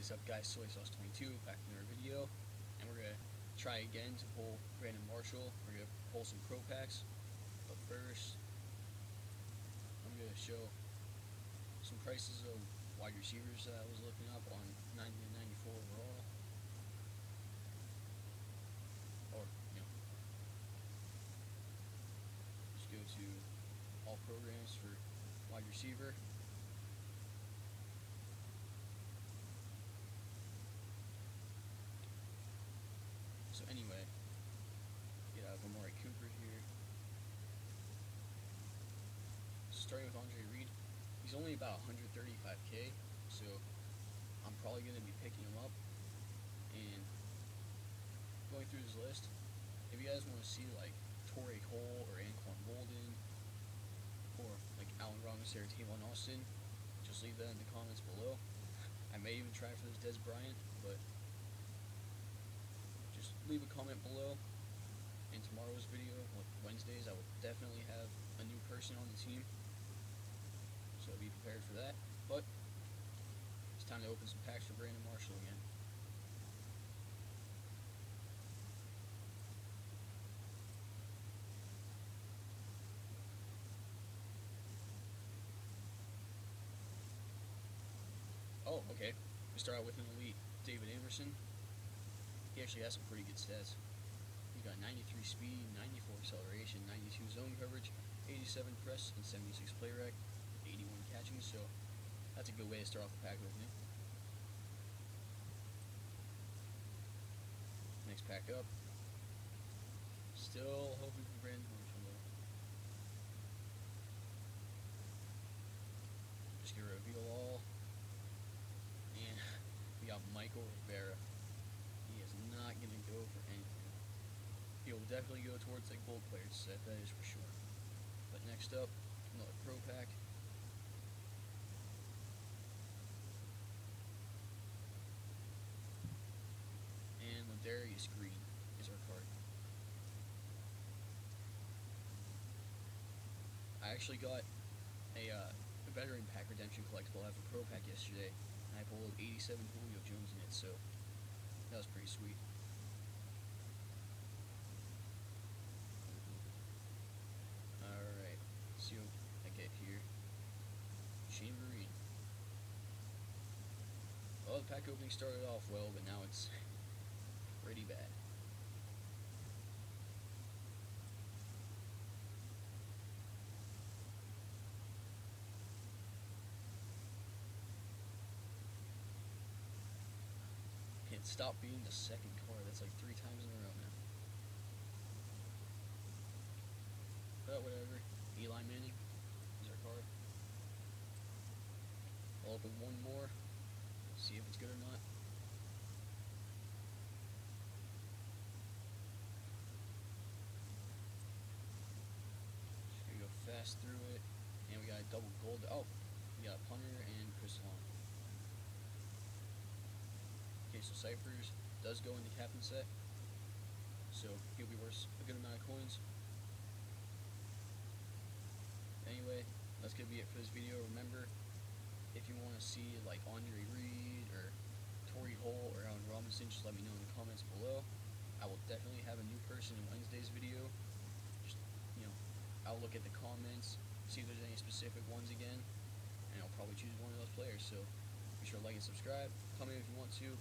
is up, guys? Soy Sauce 22 back in our video, and we're gonna try again to pull Brandon Marshall. We're gonna pull some pro packs, but first I'm gonna show some prices of wide receivers that I was looking up on 90 and 94 overall, or just go to all programs for wide receiver. So anyway, get out of Amari Cooper here. Starting with Andre Reed, he's only about 135K, so I'm probably going to be picking him up. And going through his list, if you guys want to see like Torrey Cole or Anquan Boldin, or like Allen Robinson or Tavon Austin, just leave that in the comments below. I may even try for this Dez Bryant, but just leave a comment below. In tomorrow's video, Wednesdays, I will definitely have a new person on the team, so be prepared for that. But it's time to open some packs for Brandon Marshall again. Oh, okay. We start out with an elite David Amerson. He actually has some pretty good stats. He's got 93 speed, 94 acceleration, 92 zone coverage, 87 press, and 76 play rec, 81 catching, so that's a good way to start off the pack with me. Next pack up. Still hoping for Brandon Marshall though. Just gonna reveal all. And we got Michael Rivera. He is not gonna go for anything. He'll definitely go towards like gold players set, that is for sure. But next up, another pro pack. And Ladarius Green is our card. I actually got a veteran pack redemption collectible out of a pro pack yesterday, and I pulled 87 Julio Jones in it, so that was pretty sweet. Alright, let's see what I get here. Shane Vereen. Well, the pack opening started off well, but now it's pretty bad. Can't stop being the second card. That's like 3 times in a row now. But whatever. Eli Manning is our card. I'll open one more. See if it's good or not. Just gonna go fast through it. And we got a double gold. Oh, we got Punter and Chris Long. Okay, so Cyphers does go in the captain set, so he'll be worth a good amount of coins. Anyway, that's gonna be it for this video. Remember, if you want to see like Andre Reed or Torrey Cole or Allen Robinson, just let me know in the comments below. I will definitely have a new person in Wednesday's video. Just, I'll look at the comments, see if there's any specific ones again, and I'll probably choose one of those players. So be sure to like and subscribe. Comment if you want to.